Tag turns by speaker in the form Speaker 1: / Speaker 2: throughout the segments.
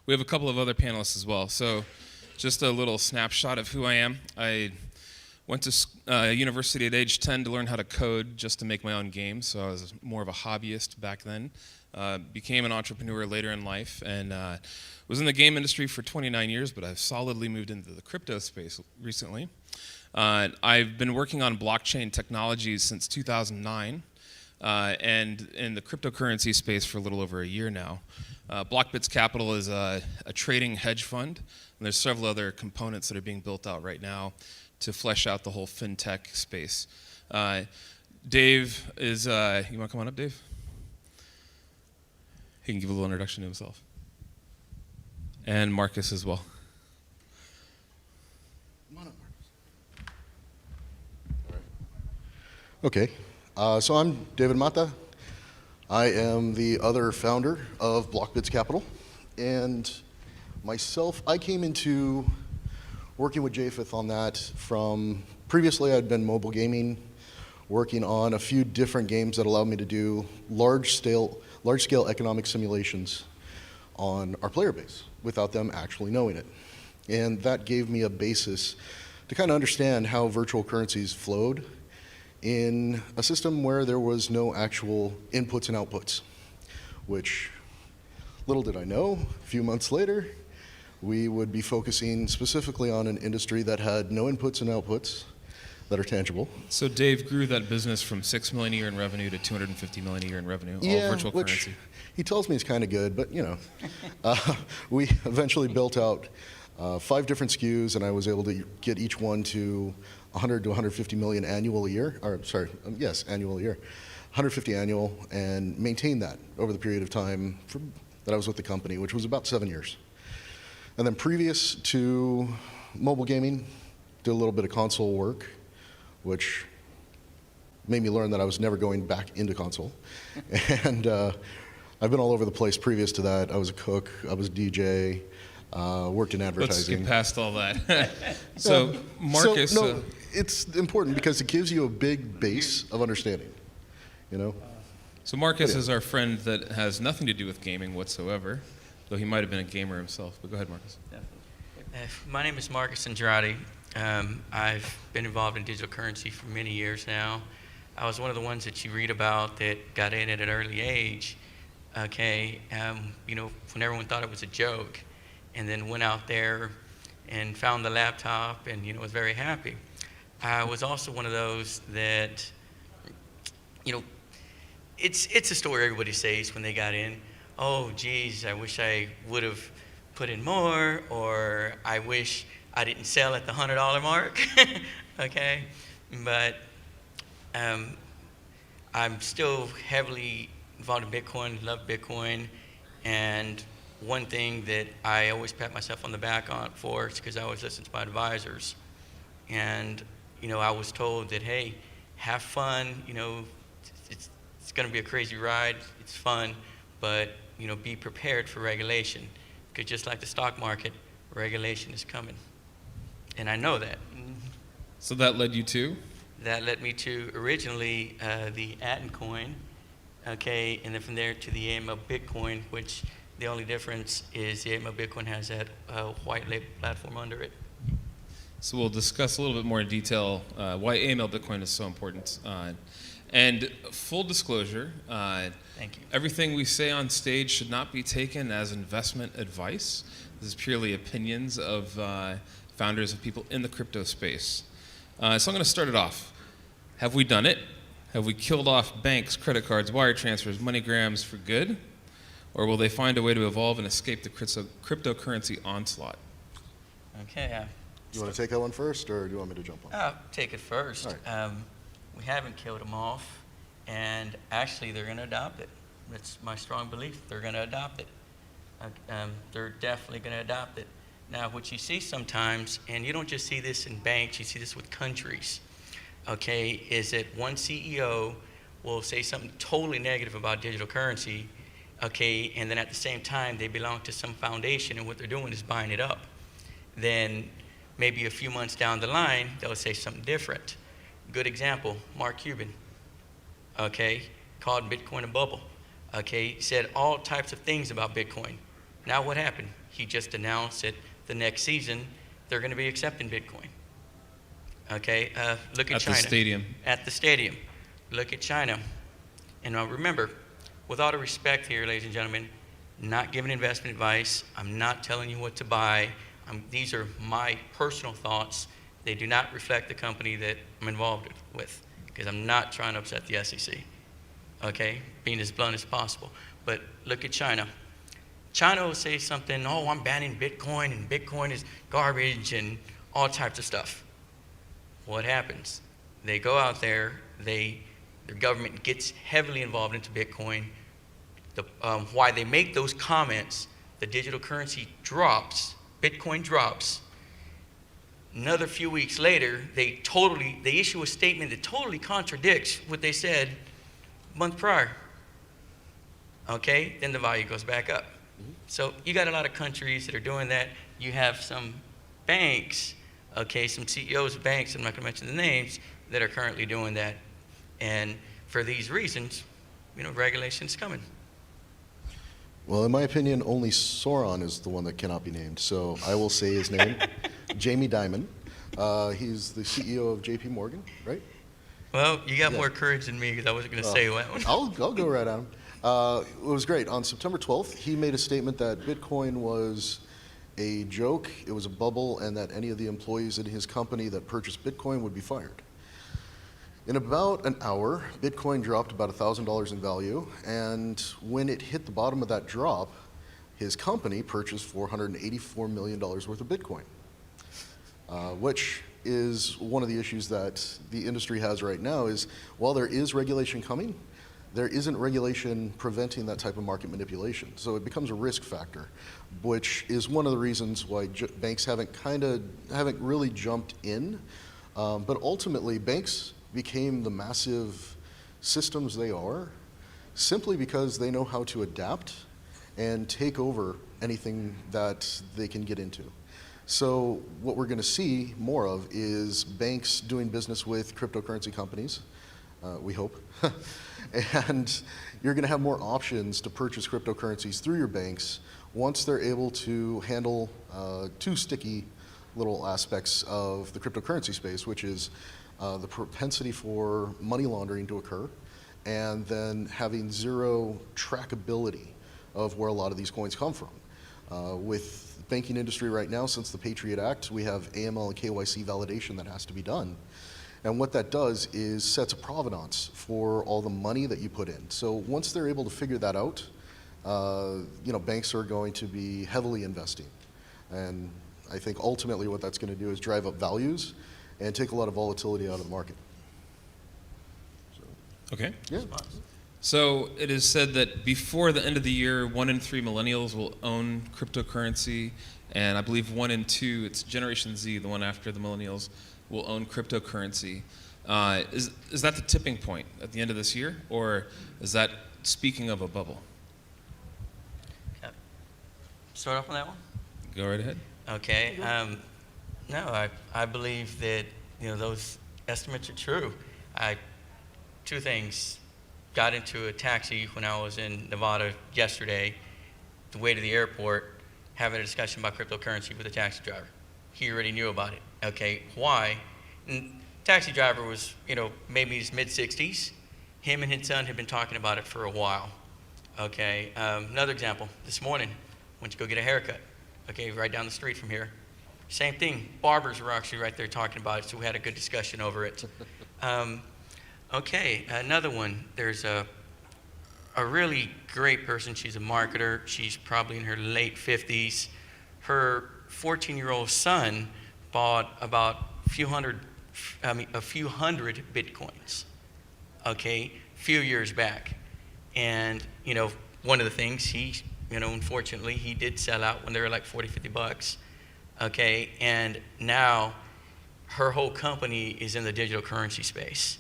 Speaker 1: We have a couple of other panelists as well. So just a little snapshot of who I am. I went to university at age 10 to learn how to code just to make my own games. So I was more of a hobbyist back then. Became an entrepreneur later in life and was in the game industry for 29 years, but I've solidly moved into the crypto space recently. I've been working on blockchain technologies since 2009 and in the cryptocurrency space for a little over a year now. Blockbits Capital is a trading hedge fund, and there's several other components that are being built out right now to flesh out the whole fintech space. Dave is, you want to come on up, Dave? He can give a little introduction to himself. And Marcus as well.
Speaker 2: Come on up, Marcus. All right. Okay, so I'm David Mata. I am the other founder of Blockbits Capital, and myself, I came into working with Japheth on that from previously I'd been mobile gaming, working on a few different games that allowed me to do large-scale economic simulations on our player base without them actually knowing it. And that gave me a basis to kind of understand how virtual currencies flowed in a system where there was no actual inputs and outputs, which little did I know, a few months later, we would be focusing specifically on an industry that had no inputs and outputs that are tangible.
Speaker 1: So Dave grew that business from $6 million a year in revenue to $250 million a year in revenue, all virtual currency.
Speaker 2: He tells me it's kind of good, but you know, we eventually built out 5 different SKUs, and I was able to get each one to 100 to 150 million annual a year, or sorry, yes, annual a year, 150 annual, and maintain that over the period of time that I was with the company, which was about 7 years. And then previous to mobile gaming, did a little bit of console work, which made me learn that I was never going back into console. And I've been all over the place previous to that. I was a cook, I was a DJ, worked in advertising.
Speaker 1: Let's skip past all that. So Marcus.
Speaker 2: No, it's important because it gives you a big base of understanding, you know?
Speaker 1: So Marcus is our friend that has nothing to do with gaming whatsoever, though he might have been a gamer himself. But go ahead, Marcus.
Speaker 3: My name is Marcus Andrade. I've been involved in digital currency for many years now. I was one of the ones that you read about that got in at an early age, okay, you know, when everyone thought it was a joke, and then went out there and found the laptop and, you know, was very happy. I was also one of those that, you know, it's a story everybody says when they got in. Oh, geez, I wish I would have put in more, or I wish I didn't sell at the $100 mark, okay? But I'm still heavily involved in Bitcoin, love Bitcoin, and one thing that I always pat myself on the back for is because I always listen to my advisors. And, you know, I was told that, hey, have fun, you know, it's gonna be a crazy ride, it's fun, but, you know, be prepared for regulation. Because just like the stock market, regulation is coming. And I know that.
Speaker 1: So that led you to?
Speaker 3: That led me to originally the Atom coin, okay, and then from there to the AML Bitcoin, which the only difference is the AML Bitcoin has that white label platform under it.
Speaker 1: So we'll discuss a little bit more in detail why AML Bitcoin is so important. And full disclosure,
Speaker 3: Thank you.
Speaker 1: Everything we say on stage should not be taken as investment advice. This is purely opinions of founders of people in the crypto space. So I'm going to start it off. Have we done it? Have we killed off banks, credit cards, wire transfers, MoneyGrams for good? Or will they find a way to evolve and escape the cryptocurrency onslaught?
Speaker 3: Okay.
Speaker 2: You want to take that one first, or do you want me to jump on?
Speaker 3: I'll take it first.
Speaker 2: Right.
Speaker 3: We haven't killed them off, and actually they're going to adopt it. That's my strong belief. They're going to adopt it. They're definitely going to adopt it. Now, what you see sometimes, and you don't just see this in banks, you see this with countries, okay, is that one CEO will say something totally negative about digital currency, okay, and then at the same time they belong to some foundation and what they're doing is buying it up, then maybe a few months down the line, they'll say something different. Good example, Mark Cuban, okay, called Bitcoin a bubble, okay, said all types of things about Bitcoin. Now what happened? He just announced that the next season they're going to be accepting Bitcoin. Okay, look at China.
Speaker 1: At the stadium.
Speaker 3: At the stadium. Look at China. And now remember, with all the respect here, ladies and gentlemen, not giving investment advice. I'm not telling you what to buy. These are my personal thoughts. They do not reflect the company that I'm involved with, because I'm not trying to upset the SEC. Okay, being as blunt as possible. But look at China. China will say something, oh, I'm banning Bitcoin, and Bitcoin is garbage, and all types of stuff. What happens? They go out there, their government gets heavily involved into Bitcoin. Why they make those comments, the digital currency drops, Bitcoin drops. Another few weeks later, they issue a statement that totally contradicts what they said a month prior. Okay, then the value goes back up. So you got a lot of countries that are doing that. You have some banks, okay, some CEOs of banks, I'm not going to mention the names, that are currently doing that. And for these reasons, regulation's coming.
Speaker 2: Well, in my opinion, only Sauron is the one that cannot be named. So I will say his name, Jamie Dimon. He's the CEO of JP Morgan, right?
Speaker 3: Well, you got more courage than me, because I wasn't going to say that one.
Speaker 2: I'll go right at him. It was great. On September 12th, he made a statement that Bitcoin was a joke, it was a bubble, and that any of the employees in his company that purchased Bitcoin would be fired. In about an hour, Bitcoin dropped about $1,000 in value, and when it hit the bottom of that drop, his company purchased $484 million worth of Bitcoin, which is one of the issues that the industry has right now. Is while there is regulation coming, there isn't regulation preventing that type of market manipulation. So it becomes a risk factor, which is one of the reasons why banks haven't really jumped in. But ultimately, banks became the massive systems they are simply because they know how to adapt and take over anything that they can get into. So what we're going to see more of is banks doing business with cryptocurrency companies, we hope. And you're going to have more options to purchase cryptocurrencies through your banks once they're able to handle two sticky little aspects of the cryptocurrency space, which is the propensity for money laundering to occur, and then having zero trackability of where a lot of these coins come from. With the banking industry right now, since the Patriot Act, we have AML and KYC validation that has to be done. And what that does is sets a provenance for all the money that you put in. So once they're able to figure that out, banks are going to be heavily investing. And I think ultimately what that's going to do is drive up values and take a lot of volatility out of the market.
Speaker 1: Okay.
Speaker 2: Yeah.
Speaker 1: So it is said that before the end of the year, 1 in 3 millennials will own cryptocurrency, and I believe 1 in 2, it's Generation Z, the one after the millennials, will own cryptocurrency. Is that the tipping point at the end of this year, or is that speaking of a bubble?
Speaker 3: Start off on that one?
Speaker 1: Go right ahead.
Speaker 3: Okay. No, I believe that those estimates are true. Two things. Got into a taxi when I was in Nevada yesterday, the way to the airport, having a discussion about cryptocurrency with a taxi driver. He already knew about it. Okay, why? And taxi driver was, maybe his mid-60s. Him and his son had been talking about it for a while. Okay, another example. This morning, went to go get a haircut. Okay, right down the street from here. Same thing. Barbers were actually right there talking about it, so we had a good discussion over it. Okay, another one. There's a really great person. She's a marketer. She's probably in her late 50s. Her 14-year-old son bought about a few hundred Bitcoins, okay, a few years back. And, one of the things unfortunately, he did sell out when they were like 40, 50 bucks, okay? And now her whole company is in the digital currency space.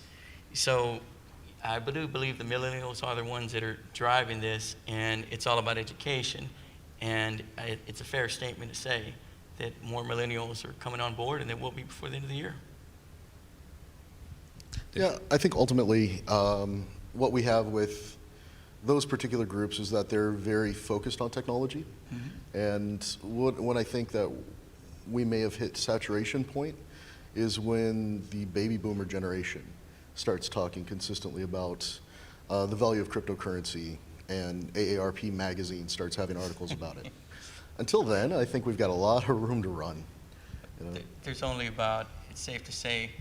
Speaker 3: So I do believe the millennials are the ones that are driving this, and it's all about education. And it's a fair statement to say that more millennials are coming on board, and there will be before the end of the year.
Speaker 2: Yeah, I think ultimately what we have with those particular groups is that they're very focused on technology. And when I think that we may have hit saturation point is when the baby boomer generation starts talking consistently about the value of cryptocurrency, and AARP magazine starts having articles about it. Until then, I think we've got a lot of room to run. You know?
Speaker 3: There's only about, it's safe to say,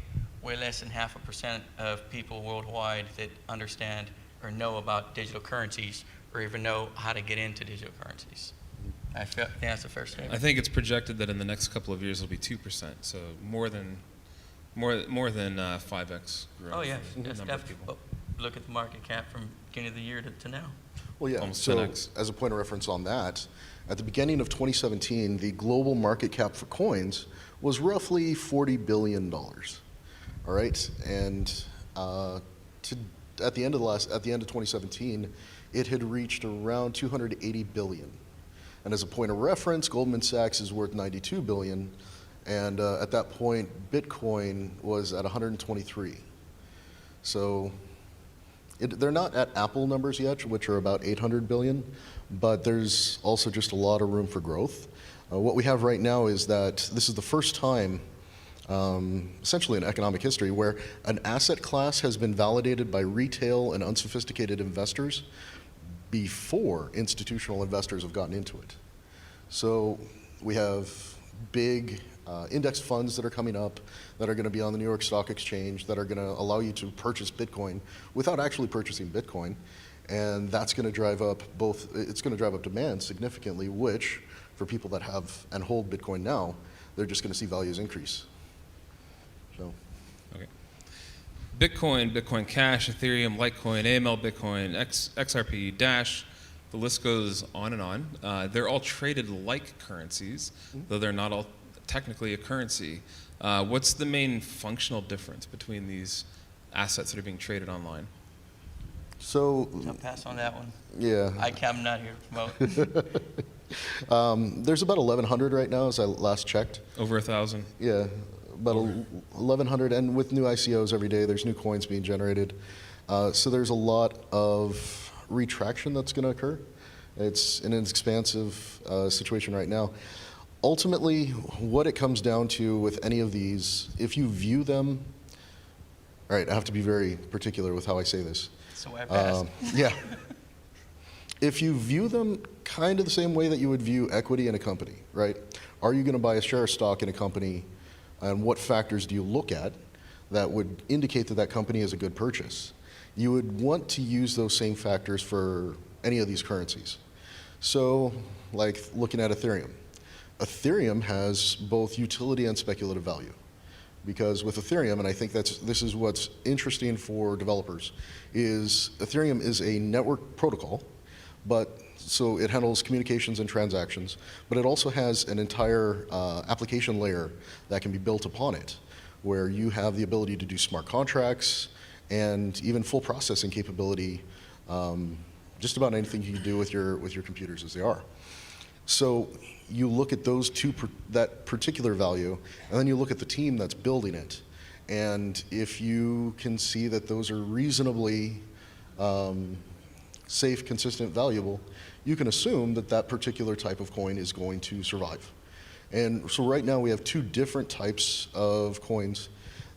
Speaker 3: way less than 0.5% of people worldwide that understand or know about digital currencies or even know how to get into digital currencies. I think that's a fair statement.
Speaker 1: I think it's projected that in the next couple of years it'll be 2%, so more than 5x growth.
Speaker 3: Oh yeah,
Speaker 1: in the
Speaker 3: that's
Speaker 1: number of people.
Speaker 3: definitely. Look at the market cap from beginning of the year to now.
Speaker 2: Well, yeah,
Speaker 1: Almost
Speaker 2: so
Speaker 1: 10x.
Speaker 2: as a point of reference on that, at the beginning of 2017, the global market cap for coins was roughly $40 billion. All right, and at the end of 2017, it had reached around 280 billion. And as a point of reference, Goldman Sachs is worth 92 billion, and at that point, Bitcoin was at 123. So they're not at Apple numbers yet, which are about 800 billion, but there's also just a lot of room for growth. What we have right now is that this is the first time, essentially in economic history, where an asset class has been validated by retail and unsophisticated investors before institutional investors have gotten into it. So we have big index funds that are coming up that are going to be on the New York Stock Exchange that are going to allow you to purchase Bitcoin without actually purchasing Bitcoin. And that's going to drive up it's going to drive up demand significantly, which for people that have and hold Bitcoin now, they're just going to see values increase. So.
Speaker 1: Okay. Bitcoin, Bitcoin Cash, Ethereum, Litecoin, AML Bitcoin, XRP, Dash, the list goes on and on. They're all traded like currencies, though they're not all technically a currency. What's the main functional difference between these assets that are being traded online?
Speaker 2: So
Speaker 3: I'll pass on that one.
Speaker 2: yeah,
Speaker 3: I'm not here to promote.
Speaker 2: there's about 1,100 right now, as I last checked.
Speaker 1: Over 1,000.
Speaker 2: Yeah, about 1,100, and with new ICOs every day, there's new coins being generated. So there's a lot of retraction that's going to occur. It's in an expansive situation right now. Ultimately, what it comes down to with any of these, if you view them, all right, I have to be very particular with how I say this.
Speaker 3: So I passed.
Speaker 2: Yeah. If you view them kind of the same way that you would view equity in a company, right? Are you going to buy a share of stock in a company, and what factors do you look at that would indicate that that company is a good purchase? You would want to use those same factors for any of these currencies. So, like looking at Ethereum. Ethereum has both utility and speculative value. Because with Ethereum, and I think this is what's interesting for developers, is Ethereum is a network protocol, but so it handles communications and transactions, but it also has an entire application layer that can be built upon it, where you have the ability to do smart contracts and even full processing capability, just about anything you can do with your computers as they are. So you look at those that particular value, and then you look at the team that's building it. And if you can see that those are reasonably safe, consistent, valuable, you can assume that that particular type of coin is going to survive. And so right now we have two different types of coins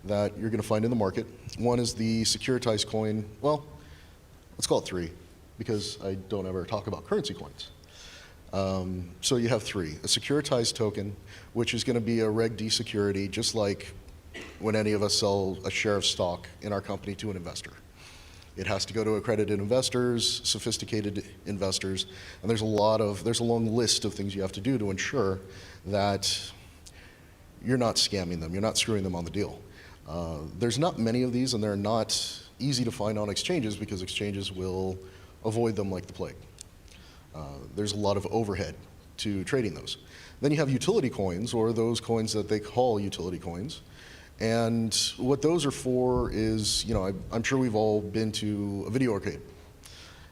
Speaker 2: that you're going to find in the market. One is the securitized coin. Well, let's call it three, because I don't ever talk about currency coins. So you have three. A securitized token, which is going to be a Reg D security, just like when any of us sell a share of stock in our company to an investor. It has to go to accredited investors, sophisticated investors, and there's a long list of things you have to do to ensure that you're not scamming them, you're not screwing them on the deal. There's not many of these, and they're not easy to find on exchanges because exchanges will avoid them like the plague. There's a lot of overhead to trading those. Then you have utility coins, or those coins that they call utility coins, And what those are for is, I'm sure we've all been to a video arcade.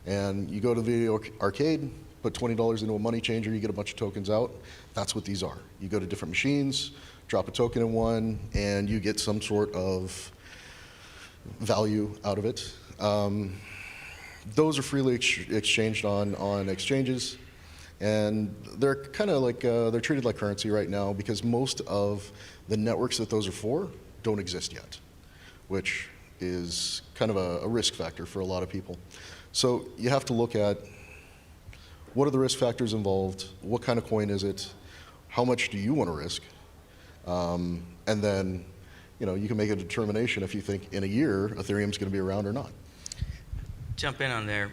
Speaker 2: And you go to the video arcade, put $20 into a money changer, you get a bunch of tokens out. That's what these are. You go to different machines, drop a token in one, and you get some sort of value out of it. Those are freely exchanged on exchanges, and they're kind of like, they're treated like currency right now because most of the networks that those are for don't exist yet, which is kind of a risk factor for a lot of people. So you have to look at what are the risk factors involved, what kind of coin is it, how much do you want to risk, and then you can make a determination if you think in a year Ethereum's going to be around or not.
Speaker 3: Jump in on there.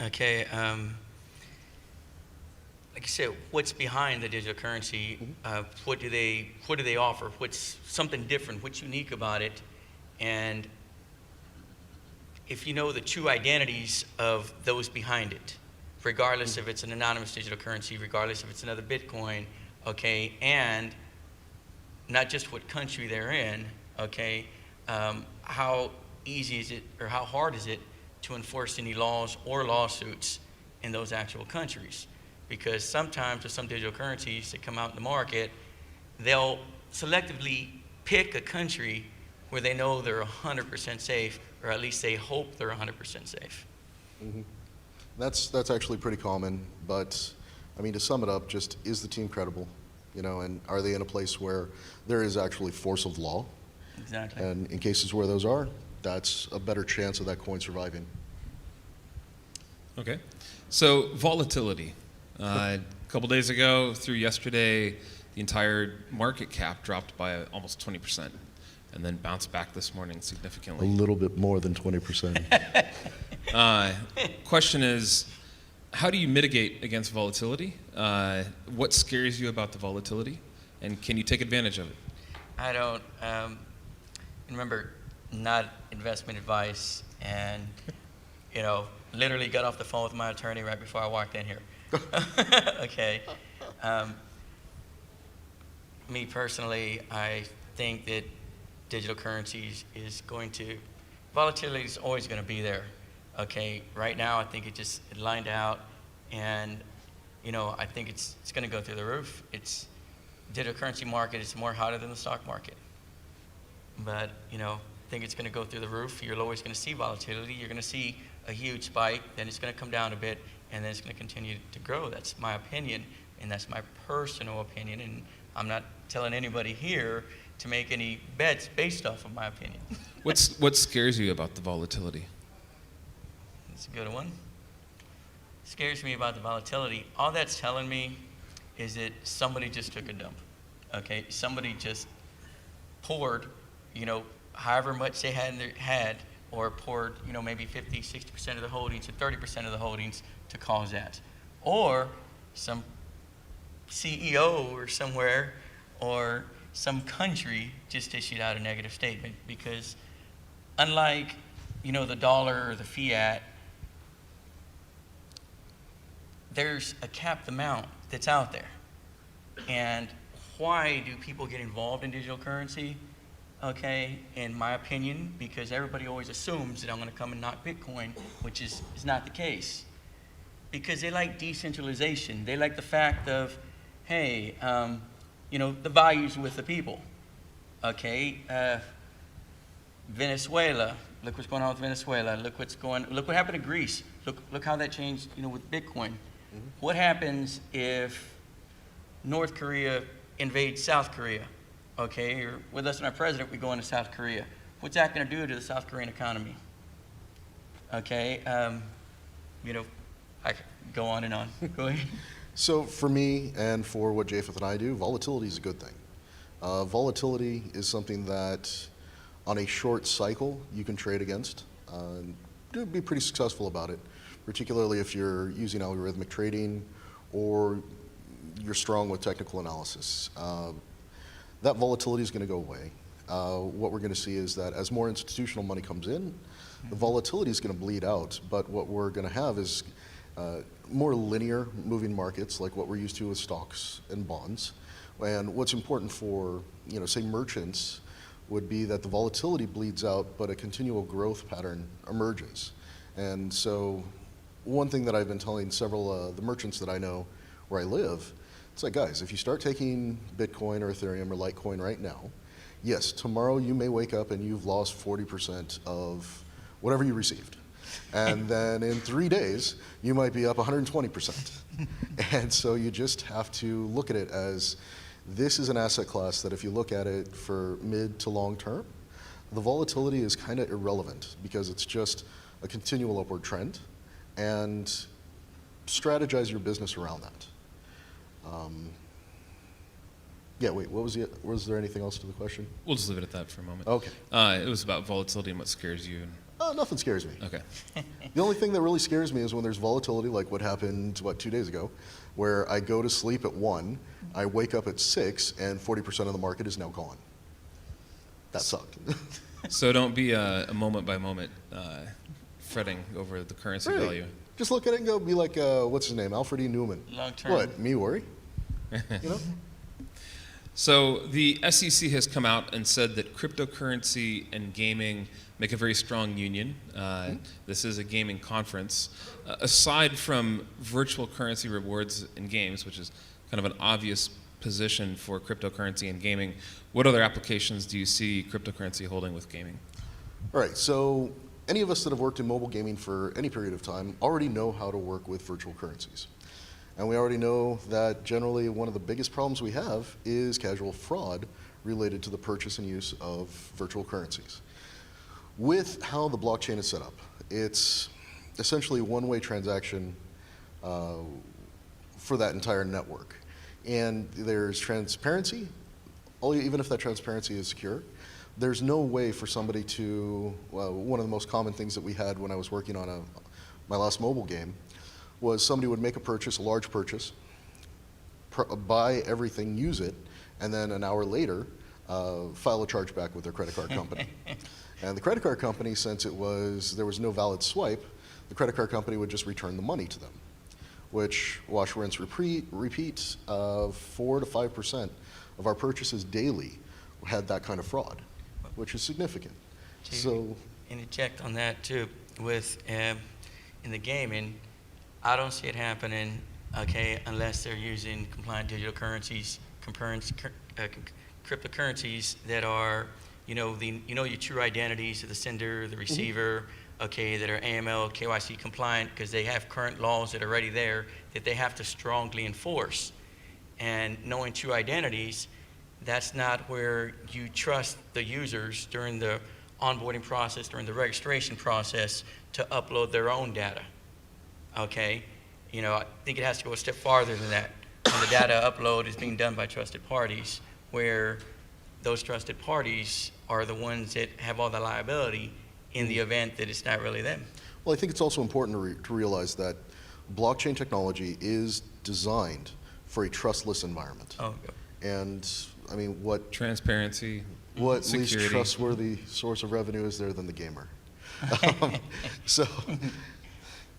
Speaker 3: Okay. Like you said, what's behind the digital currency? What do they offer? What's something different? What's unique about it? And if you know the true identities of those behind it, regardless if it's an anonymous digital currency, regardless if it's another Bitcoin, okay, and not just what country they're in, okay, how easy is it or how hard is it to enforce any laws or lawsuits in those actual countries? Because sometimes with some digital currencies that come out in the market, they'll selectively pick a country where they know they're 100% safe, or at least they hope they're 100% safe.
Speaker 2: Mm-hmm. That's actually pretty common, but I mean, to sum it up, just is the team credible? And are they in a place where there is actually force of law?
Speaker 3: Exactly.
Speaker 2: And in cases where those are, that's a better chance of that coin surviving.
Speaker 1: Okay. So volatility. A couple days ago through yesterday, the entire market cap dropped by almost 20%, and then bounced back this morning
Speaker 2: A
Speaker 1: significantly.
Speaker 2: little bit more than 20%.
Speaker 1: Question is, how do you mitigate against volatility? What scares you about the volatility, and can you take advantage of it?
Speaker 3: I don't, remember, not investment advice, and, literally got off the phone with my attorney right before I walked in here. Okay. Me personally, I think that digital currencies is volatility is always going to be there. Okay. Right now, I think it lined out, and, I think it's going to go through the roof. Digital currency market is more hotter than the stock market. But, I think it's going to go through the roof. You're always going to see volatility. You're going to see a huge spike, then it's going to come down a bit, and then it's going to continue to grow. That's my opinion, and that's my personal opinion, and I'm not telling anybody here to make any bets based off of my opinion.
Speaker 1: What scares you about the volatility?
Speaker 3: That's a good one. Scares me about the volatility. All that's telling me is that somebody just took a dump. Okay, somebody just poured, however much they had, or poured, maybe 50, 60% of the holdings or 30% of the holdings to cause that. Or some CEO or somewhere or some country just issued out a negative statement, because unlike, the dollar or the fiat, there's a capped amount that's out there. And why do people get involved in digital currency? Okay, in my opinion, because everybody always assumes that I'm going to come and knock Bitcoin, which is not the case. Because they like decentralization. They like the fact of, hey, the values with the people. Okay, Venezuela. Look what's going on with Venezuela. Look what happened to Greece. Look how that changed, with Bitcoin. Mm-hmm. What happens if North Korea invades South Korea? Okay, or with us and our president, we go into South Korea. What's that going to do to the South Korean economy? Okay, I could go on and on. Go ahead.
Speaker 2: So for me and for what Japheth and I do, volatility is a good thing. Volatility is something that on a short cycle you can trade against. Be pretty successful about it, particularly if you're using algorithmic trading or you're strong with technical analysis. That volatility is going to go away. What we're going to see is that as more institutional money comes in, the volatility is going to bleed out. But what we're going to have is more linear moving markets, like what we're used to with stocks and bonds. And what's important for, say, merchants would be that the volatility bleeds out, but a continual growth pattern emerges. And so one thing that I've been telling several the merchants that I know where I live, it's like, guys, if you start taking Bitcoin or Ethereum or Litecoin right now, yes, tomorrow you may wake up and you've lost 40% of whatever you received. And then in 3 days, you might be up 120%. And so you just have to look at it as this is an asset class that if you look at it for mid to long term, the volatility is kind of irrelevant because it's just a continual upward trend, and strategize your business around that. Yeah, wait, was there anything else to the question?
Speaker 1: We'll just leave it at that for a moment.
Speaker 2: Okay.
Speaker 1: It was about volatility and what scares you.
Speaker 2: Nothing scares me.
Speaker 1: Okay.
Speaker 2: The only thing that really scares me is when there's volatility, like what happened, 2 days ago, where I go to sleep at 1, I wake up at 6, and 40% of the market is now gone. That sucked.
Speaker 1: So don't be a moment by moment fretting over the currency
Speaker 2: Right.
Speaker 1: value.
Speaker 2: Just look at it and go, be like, what's his name, Alfred E. Newman.
Speaker 3: Long term.
Speaker 2: What, me worry? You know?
Speaker 1: So the SEC has come out and said that cryptocurrency and gaming make a very strong union. This is a gaming conference. Aside from virtual currency rewards in games, which is kind of an obvious position for cryptocurrency and gaming, what other applications do you see cryptocurrency holding with gaming?
Speaker 2: All right, so any of us that have worked in mobile gaming for any period of time already know how to work with virtual currencies. And we already know that generally one of the biggest problems we have is casual fraud related to the purchase and use of virtual currencies. With how the blockchain is set up, it's essentially a one-way transaction for that entire network. And there's transparency, even if that transparency is secure. There's no way for somebody to, one of the most common things that we had when I was working on my last mobile game was somebody would make a purchase, a large purchase, buy everything, use it, and then an hour later file a chargeback with their credit card company. And the credit card company, since there was no valid swipe, the credit card company would just return the money to them, which wash, rinse, repeat, 4 to 5% of our purchases daily had that kind of fraud, which is significant.
Speaker 3: To interject on that too, with in the gaming, I don't see it happening, okay, unless they're using compliant digital currencies, cryptocurrencies that are, your true identities of the sender, the receiver, okay, that are AML, KYC compliant, because they have current laws that are already there that they have to strongly enforce. And knowing true identities, that's not where you trust the users during the onboarding process, during the registration process, to upload their own data. Okay, I think it has to go a step farther than that. When the data upload is being done by trusted parties, where those trusted parties are the ones that have all the liability in the event that it's not really them.
Speaker 2: Well, I think it's also important to realize that blockchain technology is designed for a trustless environment.
Speaker 3: Oh,
Speaker 2: and I mean, what
Speaker 1: Transparency,
Speaker 2: least
Speaker 1: security.
Speaker 2: trustworthy source of revenue is there than the gamer? So,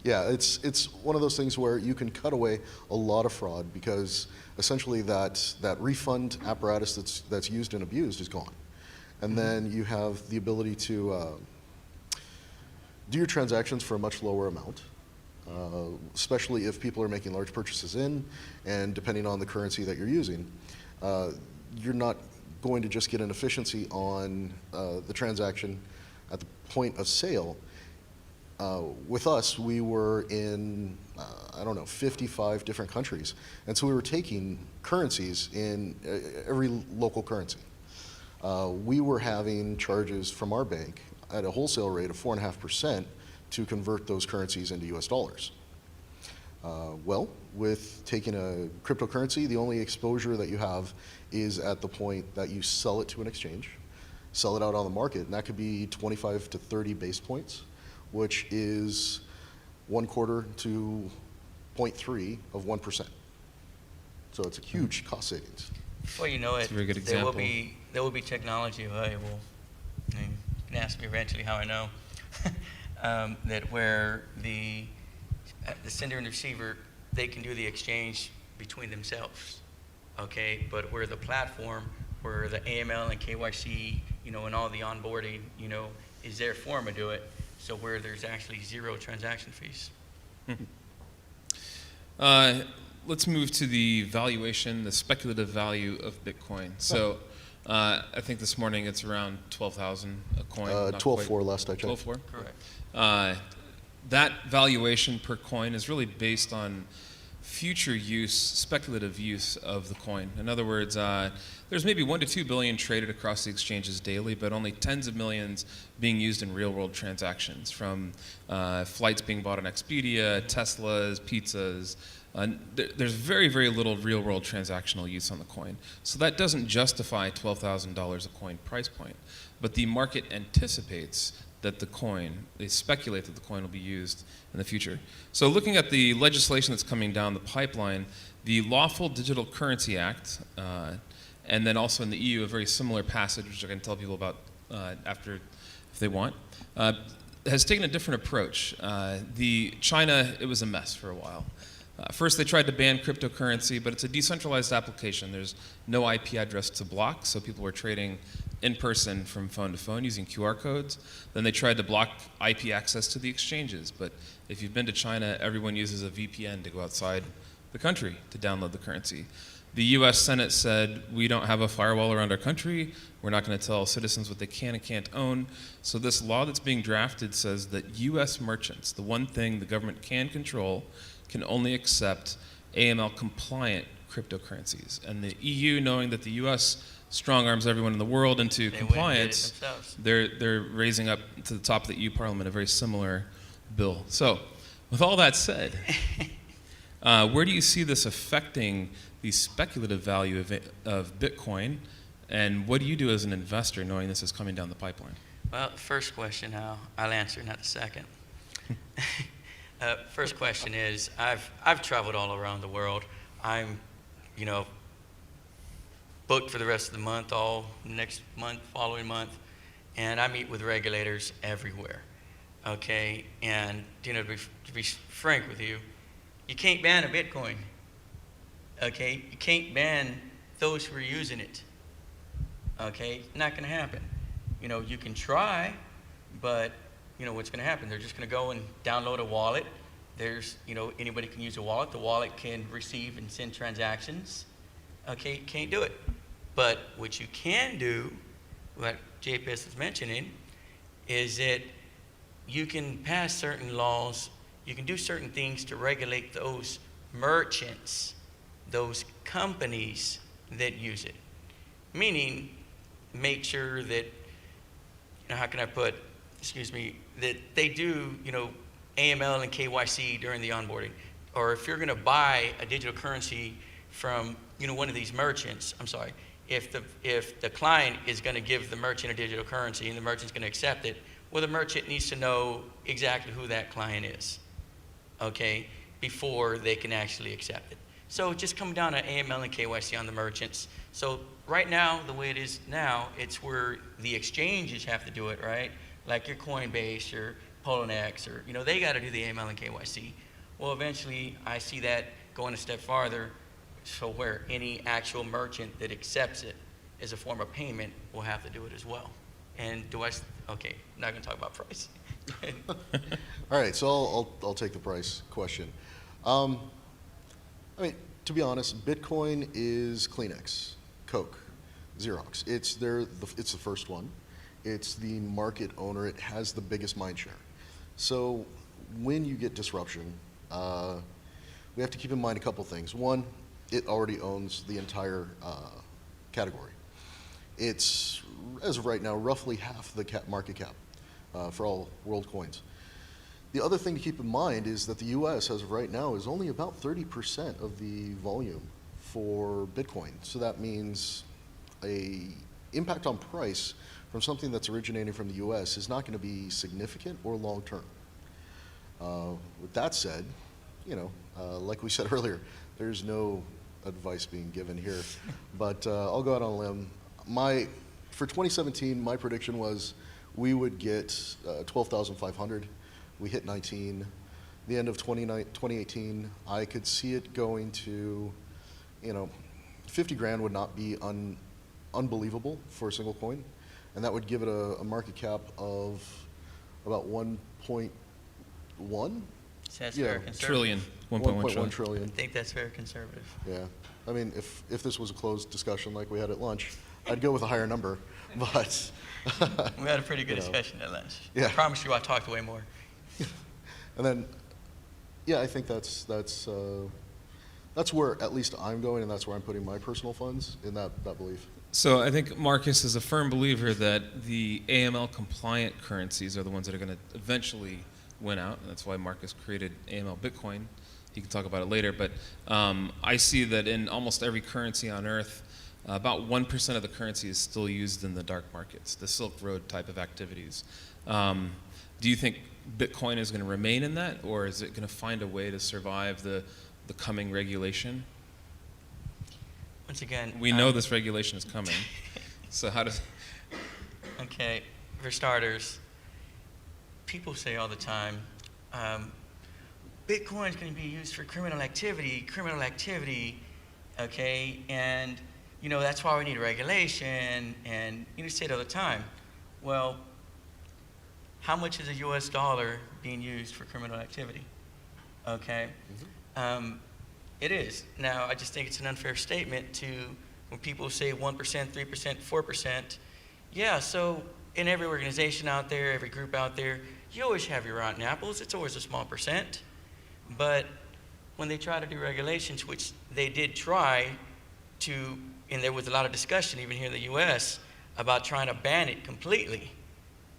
Speaker 2: yeah, it's one of those things where you can cut away a lot of fraud because essentially that refund apparatus that's used and abused is gone. And then you have the ability to do your transactions for a much lower amount, especially if people are making large purchases and depending on the currency that you're using, you're not going to just get an efficiency on the transaction at the point of sale. With us, we were in, 55 different countries. And so we were taking currencies in every local currency. We were having charges from our bank at a wholesale rate of 4.5% to convert those currencies into US dollars. Well, with taking a cryptocurrency, the only exposure that you have is at the point that you sell it to an exchange, sell it out on the market, and that could be 25 to 30 base points, which is 1/4 to 0.3 of 1%. So it's a huge cost savings.
Speaker 3: Before you know it,
Speaker 1: That's a very good
Speaker 3: there will
Speaker 1: example.
Speaker 3: be technology available. You can ask me eventually how I know that where the sender and receiver, they can do the exchange between themselves, okay? But where the platform, where the AML and KYC and all the onboarding, is there for them to do it, so where there's actually 0 transaction fees.
Speaker 1: Let's move to the valuation, the speculative value of Bitcoin. So I think this morning it's around 12,000 a coin.
Speaker 2: 12.4 last I checked.
Speaker 1: 12.4?
Speaker 3: Correct.
Speaker 1: That valuation per coin is really based on future use, speculative use of the coin. In other words, there's maybe 1 to 2 billion traded across the exchanges daily, but only tens of millions being used in real-world transactions, from flights being bought on Expedia, Teslas, pizzas. There's very, very little real-world transactional use on the coin. So that doesn't justify $12,000 a coin price point. But the market anticipates that they speculate that the coin will be used in the future. So looking at the legislation that's coming down the pipeline, the Lawful Digital Currency Act, and then also in the EU, a very similar passage, which I can tell people about after if they want, has taken a different approach. China, it was a mess for a while. First, they tried to ban cryptocurrency, but it's a decentralized application. There's no IP address to block, so people were trading in person from phone to phone using QR codes. Then they tried to block IP access to the exchanges, but if you've been to China, everyone uses a VPN to go outside the country to download the currency. The US Senate said, we don't have a firewall around our country. We're not going to tell citizens what they can and can't own. So this law that's being drafted says that US merchants, the one thing the government can control, can only accept AML compliant cryptocurrencies. And the EU, knowing that the US strong arms everyone in the world into compliance, they're raising up to the top of the EU Parliament a very similar bill. So with all that said, where do you see this affecting the speculative value of Bitcoin, and what do you do as an investor knowing this is coming down the pipeline?
Speaker 3: Well, first question I'll answer, not the second. First question is, I've traveled all around the world. I'm, booked for the rest of the month, all next month, following month, and I meet with regulators everywhere. Okay, and to be frank with you, you can't ban a Bitcoin. Okay, you can't ban those who are using it. Okay, not going to happen. You can try, but what's going to happen? They're just going to go and download a wallet. There's, anybody can use a wallet. The wallet can receive and send transactions. Okay, you can't do it. But what you can do, what Japheth is mentioning, is that you can pass certain laws, you can do certain things to regulate those merchants, those companies that use it. Meaning, make sure that, how can I put, that they do, AML and KYC during the onboarding. Or if you're going to buy a digital currency from, one of these merchants, if the client is going to give the merchant a digital currency and the merchant's going to accept it, well, the merchant needs to know exactly who that client is, okay, before they can actually accept it. So just come down to AML and KYC on the merchants. So right now, the way it is now, it's where the exchanges have to do it, right? Like your Coinbase, your Poloniex, or, they got to do the AML and KYC. Well, eventually, I see that going a step farther, so where any actual merchant that accepts it as a form of payment will have to do it as well. And okay, I'm not going to talk about price.
Speaker 2: All right, so I'll take the price question. To be honest, Bitcoin is Kleenex, Coke, Xerox. It's the first one. It's the market owner. It has the biggest mind share. So when you get disruption, we have to keep in mind a couple things. One, it already owns the entire category. It's, as of right now, roughly half the market cap for all world coins. The other thing to keep in mind is that the US, as of right now, is only about 30% of the volume for Bitcoin. So that means a impact on price from something that's originating from the US is not going to be significant or long-term. With that said, like we said earlier, there's no advice being given here, but I'll go out on a limb. For 2017, my prediction was we would get 12,500. We hit 19. The end of 2018, I could see it going to, 50 grand would not be unbelievable for a single coin. and that would give it a market cap of about 1.1?
Speaker 3: So that's
Speaker 2: Yeah.
Speaker 3: very conservative.
Speaker 1: Trillion, 1.1 trillion.
Speaker 3: I
Speaker 2: trillion.
Speaker 3: think that's very conservative.
Speaker 2: Yeah. I mean, if this was a closed discussion like we had at lunch, I'd go with a higher number, but.
Speaker 3: We had a pretty good
Speaker 2: You know.
Speaker 3: discussion at lunch.
Speaker 2: Yeah.
Speaker 3: I promise you I talked way more.
Speaker 2: And then, yeah, I think that's where at least I'm going, and that's where I'm putting my personal funds, in that belief.
Speaker 1: So I think Marcus is a firm believer that the AML compliant currencies are the ones that are going to eventually win out, and that's why Marcus created AML Bitcoin. He can talk about it later, but I see that in almost every currency on Earth, about 1% of the currency is still used in the dark markets, the Silk Road type of activities. Do you think Bitcoin is going to remain in that, or is it going to find a way to survive the coming regulation?
Speaker 3: Once again,
Speaker 1: We know this regulation is coming, so how does...
Speaker 3: Okay, for starters, people say all the time, Bitcoin's going to be used for criminal activity, okay, and you know that's why we need regulation, and you say it all the time. Well, how much is a U.S. dollar being used for criminal activity? Okay, it is. Now, I just think it's an unfair statement to when people say 1%, 3%, 4%. Yeah, so in every organization out there, every group out there, you always have your rotten apples. It's always a small percent. But when they try to do regulations, which they did try to, and there was a lot of discussion even here in the U.S. about trying to ban it completely,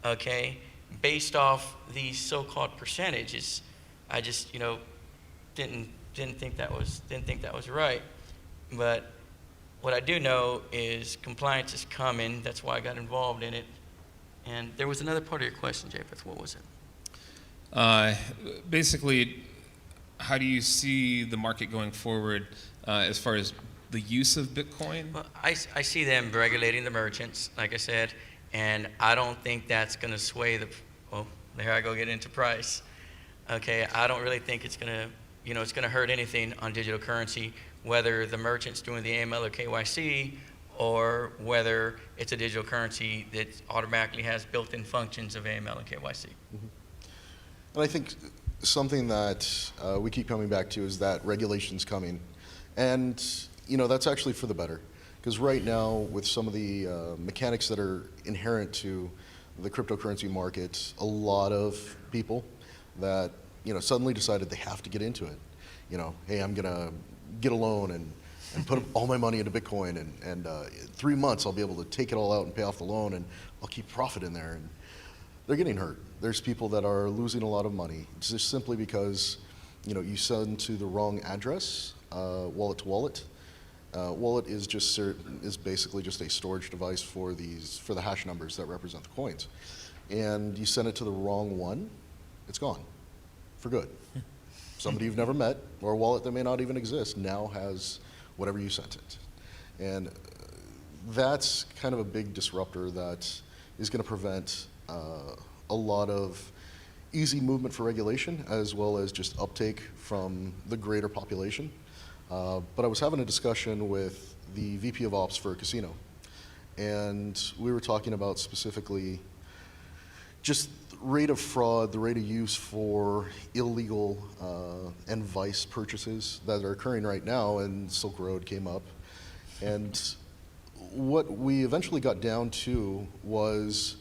Speaker 3: okay, based off these so-called percentages. I just, didn't think that was right. But what I do know is compliance is coming. That's why I got involved in it. And there was another part of your question, Japheth. What was it?
Speaker 1: Basically, how do you see the market going forward as far as the use of Bitcoin?
Speaker 3: Well, I see them regulating the merchants, like I said, and I don't think that's going to sway the, well, there I go get into price. Okay, I don't really think it's going to, it's going to hurt anything on digital currency, whether the merchant's doing the AML or KYC, or whether it's a digital currency that automatically has built-in functions of AML and KYC.
Speaker 2: Mm-hmm. And I think something that we keep coming back to is that regulation's coming. And, that's actually for the better. Because right now, with some of the mechanics that are inherent to the cryptocurrency market, a lot of people that, suddenly decided they have to get into it. Hey, I'm going to get a loan and put all my money into Bitcoin, and in 3 months I'll be able to take it all out and pay off the loan, and I'll keep profit in there. And they're getting hurt. There's people that are losing a lot of money just simply because, you send to the wrong address, wallet to wallet. Wallet is basically just a storage device for the hash numbers that represent the coins, and you send it to the wrong one, it's gone, for good. Somebody you've never met, or a wallet that may not even exist, now has whatever you sent it, and that's kind of a big disruptor that is going to prevent a lot of easy movement for regulation, as well as just uptake from the greater population. But I was having a discussion with the VP of Ops for a casino, and we were talking about specifically just rate of fraud, the rate of use for illegal and vice purchases that are occurring right now, and Silk Road came up. And what we eventually got down to was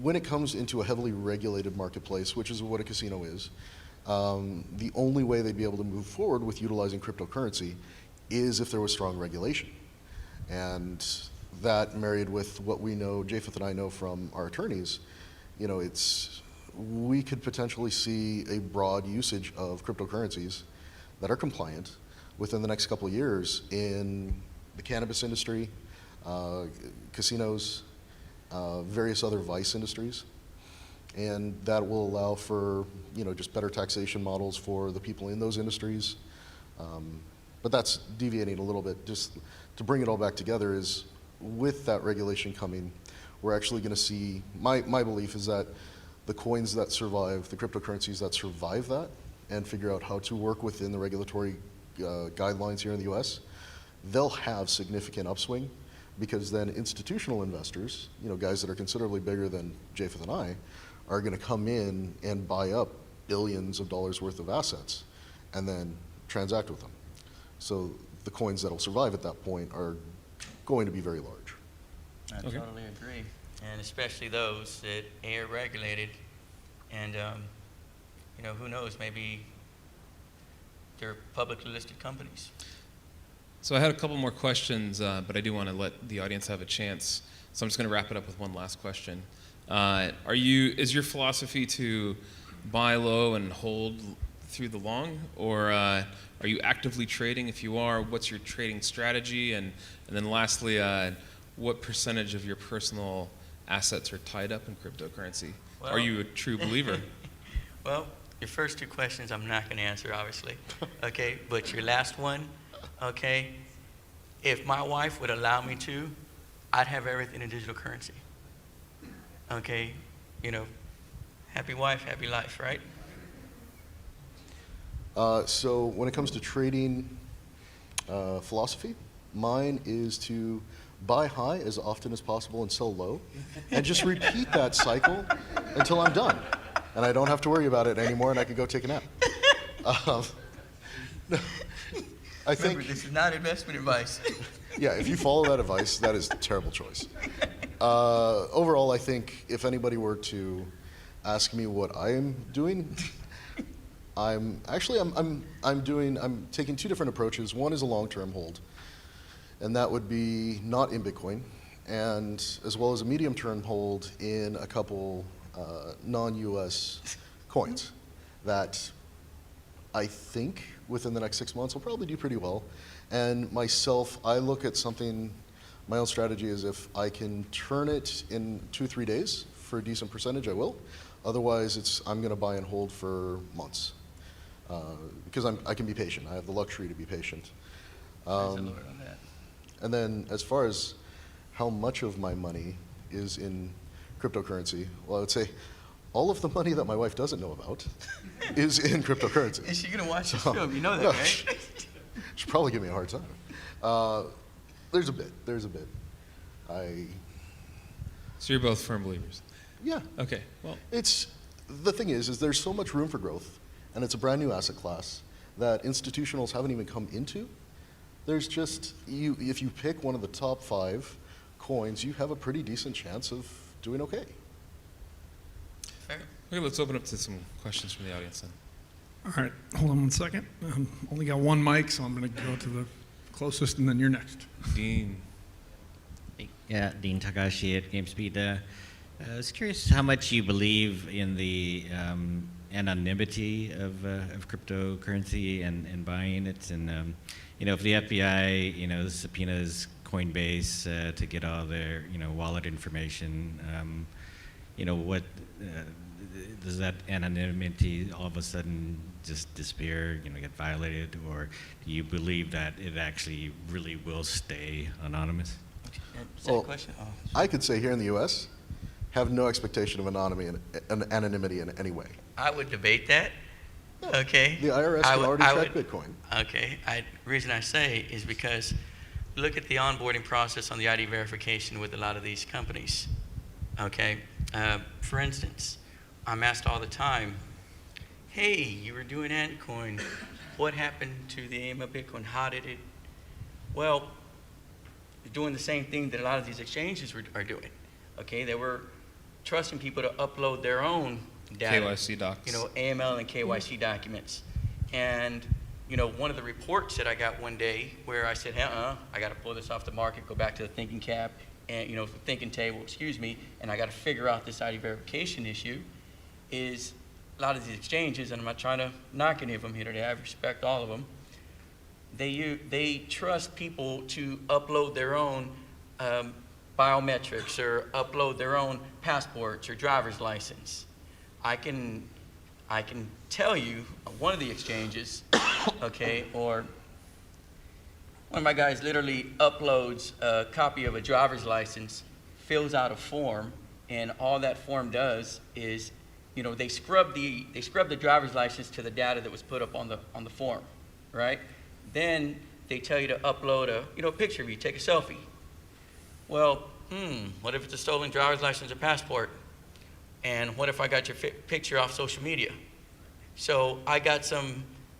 Speaker 2: when it comes into a heavily regulated marketplace, which is what a casino is, the only way they'd be able to move forward with utilizing cryptocurrency is if there was strong regulation. And that, married with what we know, Japheth and I know from our attorneys, we could potentially see a broad usage of cryptocurrencies that are compliant within the next couple of years in the cannabis industry, casinos, various other vice industries. And that will allow for, just better taxation models for the people in those industries. But that's deviating a little bit. Just to bring it all back together is, with that regulation coming, we're actually going to see, my belief is that the coins that survive, the cryptocurrencies that survive that, and figure out how to work within the regulatory guidelines here in the US, they'll have significant upswing because then institutional investors, guys that are considerably bigger than Japheth and I, are going to come in and buy up billions of dollars worth of assets and then transact with them. So the coins that'll survive at that point are going to be very large.
Speaker 3: I
Speaker 1: Okay.
Speaker 3: totally agree, and especially those that are regulated, and who knows, maybe they're publicly listed companies.
Speaker 1: So I had a couple more questions, but I do want to let the audience have a chance. So I'm just going to wrap it up with one last question. Is your philosophy to buy low and hold through the long, or are you actively trading? If you are, what's your trading strategy? And then lastly, what percentage of your personal assets are tied up in cryptocurrency?
Speaker 3: Well,
Speaker 1: are you a true believer?
Speaker 3: Well, your first two questions I'm not going to answer, obviously. Okay, but your last one, okay, if my wife would allow me to, I'd have everything in digital currency. Okay, happy wife, happy life, right?
Speaker 2: So when it comes to trading philosophy, mine is to buy high as often as possible and sell low, and just repeat that cycle until I'm done. And I don't have to worry about it anymore, and I can go take a nap. I think,
Speaker 3: Remember, this is not investment advice.
Speaker 2: yeah, if you follow that advice, that is a terrible choice. Overall, I think if anybody were to ask me what I am doing, I'm taking two different approaches. One is a long-term hold, and that would be not in Bitcoin, and as well as a medium-term hold in a couple non-US coins that I think within the next 6 months will probably do pretty well. And myself, I look at something, my own strategy is if I can turn it in 2-3 days for a decent percentage, I will. Otherwise, I'm going to buy and hold for months because I can be patient. I have the luxury to be patient.
Speaker 3: Praise the Lord on that.
Speaker 2: And then as far as how much of my money is in cryptocurrency, well, I would say all of the money that my wife doesn't know about is in cryptocurrency.
Speaker 3: Is she going to watch this film? You know that, right?
Speaker 2: She'll probably give me a hard time. There's a bit.
Speaker 1: So you're both firm believers.
Speaker 2: Yeah.
Speaker 1: Okay. Well,
Speaker 2: The thing is there's so much room for growth, and it's a brand new asset class that institutionals haven't even come into. There's just, if you pick one of the top 5 coins, you have a pretty decent chance of doing okay.
Speaker 3: Fair.
Speaker 1: okay, let's open up to some questions from the audience then.
Speaker 4: All right, hold on one second. Only got one mic, so I'm going to go to the closest, and then you're next.
Speaker 1: Dean.
Speaker 5: Yeah, Dean Takashi at GameSpeed. I was curious how much you believe in the anonymity of cryptocurrency and buying it, and if the FBI subpoenas Coinbase to get all their wallet information, what does that anonymity all of a sudden just disappear, get violated, or do you believe that it actually really will stay anonymous?
Speaker 3: Is that a question? Oh.
Speaker 2: I could say here in the U.S., have no expectation of anonymity in any way.
Speaker 3: I would debate that. Okay.
Speaker 2: The IRS can already track Bitcoin.
Speaker 3: Okay. Reason I say is because look at the onboarding process on the ID verification with a lot of these companies. Okay. For instance, I'm asked all the time, hey, you were doing Antcoin. What happened to the aim of Bitcoin? How did it? Well, you're doing the same thing that a lot of these exchanges are doing. Okay. They were trusting people to upload their own data.
Speaker 1: KYC docs.
Speaker 3: AML and KYC documents. And, one of the reports that I got one day where I said, I got to pull this off the market, go back to the thinking cap, and, the thinking table, and I got to figure out this ID verification issue, is a lot of these exchanges, and I'm not trying to knock any of them here today, I respect all of them, they trust people to upload their own biometrics or upload their own passports or driver's license. I can tell you one of the exchanges, okay, or one of my guys literally uploads a copy of a driver's license, fills out a form, and all that form does is, they scrub the driver's license to the data that was put up on the form, right? Then they tell you to upload a picture of you, take a selfie. Well, what if it's a stolen driver's license or passport? And what if I got your picture off social media? So I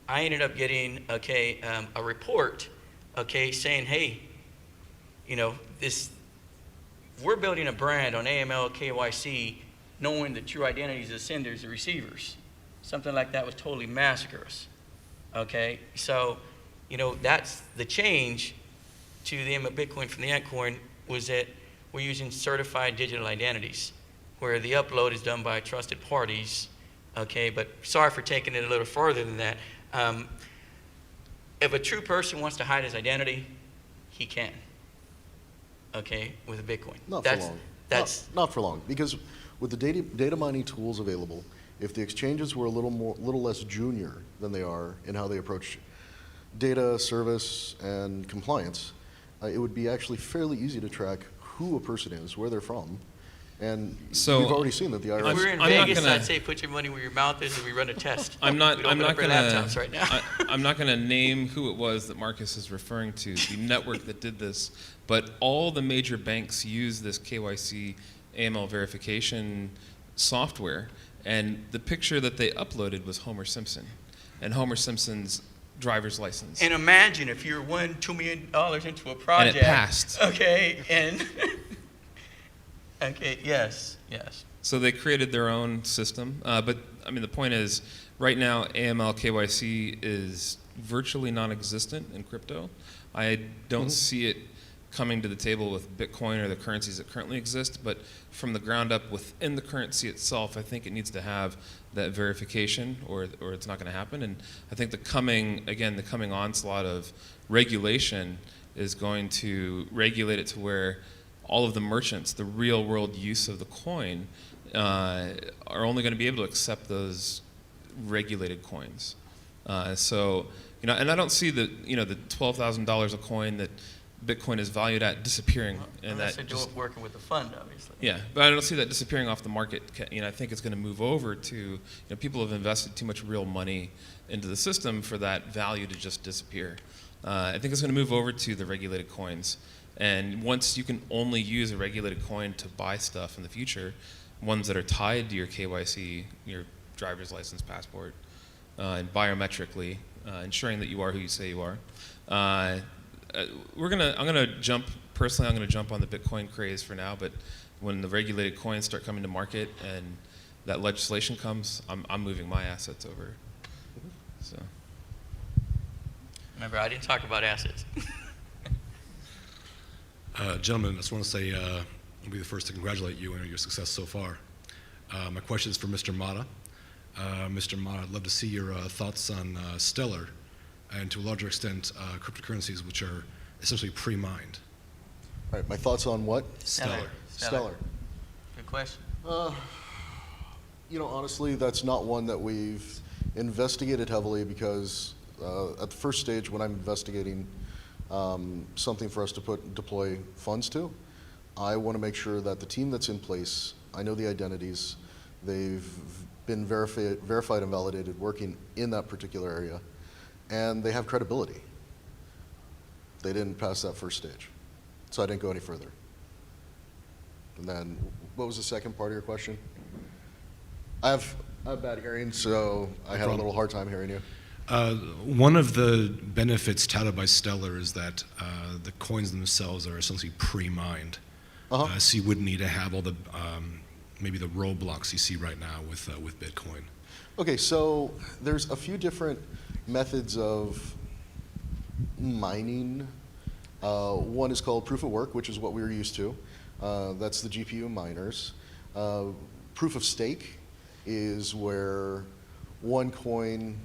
Speaker 3: ended up getting, a report, saying, hey, we're building a brand on AML, KYC, knowing the true identities of the senders and receivers. Something like that would totally massacre us. Okay, so, that's the change to the Bitcoin from the altcoin, was that we're using certified digital identities, where the upload is done by trusted parties. Okay, but sorry for taking it a little further than that. If a true person wants to hide his identity, he can. Okay, with a Bitcoin.
Speaker 2: Not for long.
Speaker 3: That's
Speaker 2: not for long, because with the data mining tools available, if the exchanges were a little less junior than they are in how they approach data, service, and compliance, it would be actually fairly easy to track who a person is, where they're from, and
Speaker 1: So,
Speaker 2: we've already seen that the
Speaker 3: if
Speaker 2: IRS.
Speaker 3: we were in
Speaker 1: I'm not
Speaker 3: Vegas,
Speaker 1: gonna-
Speaker 3: I'd say put your money where your mouth is, and we run a test.
Speaker 1: I'm not.
Speaker 3: We'd
Speaker 1: I'm
Speaker 3: open
Speaker 1: not
Speaker 3: up our
Speaker 1: gonna.
Speaker 3: laptops right now.
Speaker 1: I'm not gonna name who it was that Marcus is referring to. The network that did this, but all the major banks use this KYC AML verification software, and the picture that they uploaded was Homer Simpson, and Homer Simpson's driver's license.
Speaker 3: And imagine if you're $2 million into a project.
Speaker 1: passed.
Speaker 3: Okay, and yes.
Speaker 1: So they created their own system. But I mean, the point is, right now, AML KYC is virtually non-existent in crypto. I don't see it coming to the table with Bitcoin or the currencies that currently exist, but from the ground up within the currency itself, I think it needs to have that verification, or it's not going to happen. And I think the coming onslaught of regulation is going to regulate it to where all of the merchants, the real world use of the coin, are only going to be able to accept those regulated coins. So, and I don't see the $12,000 a coin that Bitcoin is valued at disappearing, and
Speaker 3: Unless
Speaker 1: that
Speaker 3: they're working with the fund, obviously.
Speaker 1: yeah, but I don't see that disappearing off the market. I think it's going to move over to, people have invested too much real money into the system for that value to just disappear. I think it's going to move over to the regulated coins. And once you can only use a regulated coin to buy stuff in the future, ones that are tied to your KYC, your driver's license, passport, and biometrically, ensuring that you are who you say you are. I'm gonna jump on the Bitcoin craze for now, but when the regulated coins start coming to market and that legislation comes, I'm moving my assets over. So.
Speaker 3: Remember, I didn't talk about assets.
Speaker 6: Gentlemen, I just want to say I'll be the first to congratulate you on your success so far. My question is for Mr. Mata. Mr. Mata, I'd love to see your thoughts on Stellar, and to a larger extent, cryptocurrencies which are essentially pre-mined.
Speaker 2: All right, my thoughts on what?
Speaker 6: Stellar.
Speaker 2: Stellar.
Speaker 3: Good question.
Speaker 2: Honestly, that's not one that we've investigated heavily, because at the first stage, when I'm investigating something for us to deploy funds to, I want to make sure that the team that's in place, I know the identities, they've been verified and validated working in that particular area, and they have credibility. They didn't pass that first stage, so I didn't go any further. And then, what was the second part of your question? I have bad hearing, so I had a little hard time hearing you.
Speaker 6: One of the benefits touted by Stellar is that the coins themselves are essentially pre-mined. So you wouldn't need to have all the maybe the roadblocks you see right now with Bitcoin.
Speaker 2: Okay, so there's a few different methods of mining. One is called proof of work, which is what we're used to. That's the GPU miners. Proof of stake is where one coin,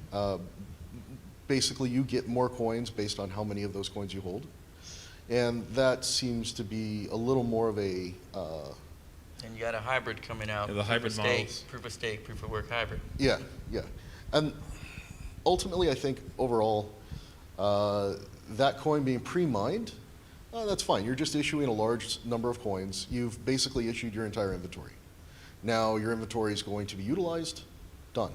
Speaker 2: basically you get more coins based on how many of those coins you hold. And that seems to be a little more of a...
Speaker 3: And you got a hybrid coming out.
Speaker 1: Yeah, the hybrid models.
Speaker 3: Proof of stake, proof of work hybrid.
Speaker 2: Yeah. And ultimately, I think overall, that coin being pre-mined, that's fine. You're just issuing a large number of coins. You've basically issued your entire inventory. Now your inventory is going to be utilized, done.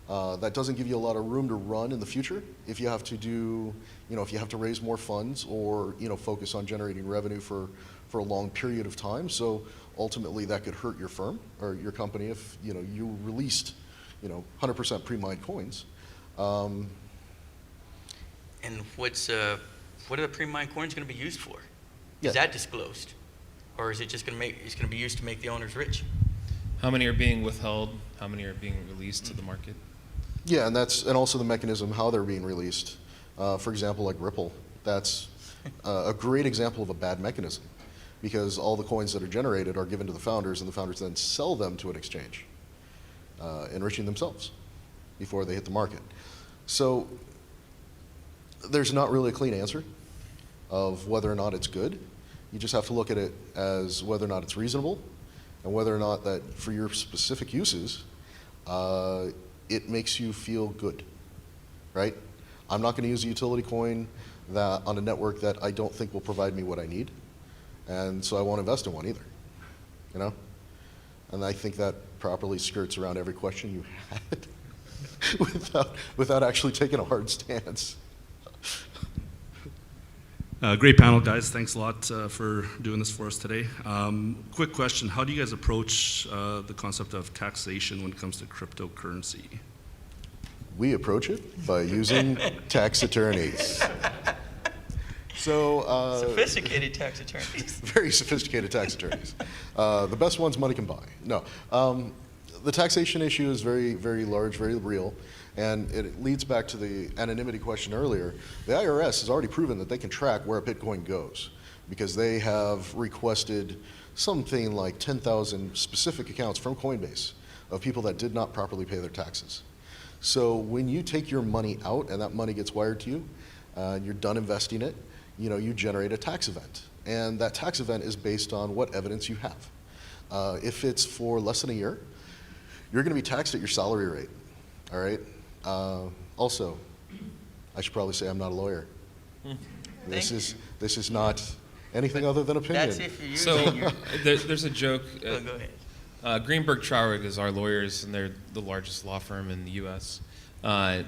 Speaker 2: That doesn't give you a lot of room to run in the future if you have to do, if you have to raise more funds or, focus on generating revenue for a long period of time. So ultimately that could hurt your firm or your company if, you released, 100% pre-mined coins.
Speaker 3: And what are the pre-mined coins going to be used for?
Speaker 2: Yeah.
Speaker 3: Is that disclosed? Or is it just going to be used to make the owners rich?
Speaker 1: How many are being withheld? How many are being released to the market?
Speaker 2: Yeah, and also the mechanism how they're being released. For example, like Ripple, that's a great example of a bad mechanism because all the coins that are generated are given to the founders and the founders then sell them to an exchange, enriching themselves before they hit the market. So there's not really a clean answer of whether or not it's good. You just have to look at it as whether or not it's reasonable and whether or not that for your specific uses, it makes you feel good, right? I'm not going to use a utility coin that on a network that I don't think will provide me what I need, and so I won't invest in one either, And I think that properly skirts around every question you had without actually taking a hard stance.
Speaker 7: Great panel, guys. Thanks a lot for doing this for us today. Quick question. How do you guys approach the concept of taxation when it comes to cryptocurrency?
Speaker 2: We approach it by using tax attorneys. So
Speaker 3: Sophisticated tax attorneys.
Speaker 2: very sophisticated tax attorneys. The best ones money can buy. No. The taxation issue is very, very large, very real, and it leads back to the anonymity question earlier. The IRS has already proven that they can track where a Bitcoin goes because they have requested something like 10,000 specific accounts from Coinbase of people that did not properly pay their taxes. So when you take your money out and that money gets wired to you, and you're done investing it, you generate a tax event. And that tax event is based on what evidence you have. If it's for less than a year, you're going to be taxed at your salary rate, all right? Also, I should probably say I'm not a lawyer. This is not anything other than opinion.
Speaker 3: That's if you're
Speaker 1: So
Speaker 3: using your...
Speaker 1: there's a joke.
Speaker 3: Oh, go ahead.
Speaker 1: Greenberg Traurig is our lawyers, and they're the largest law firm in the U.S. The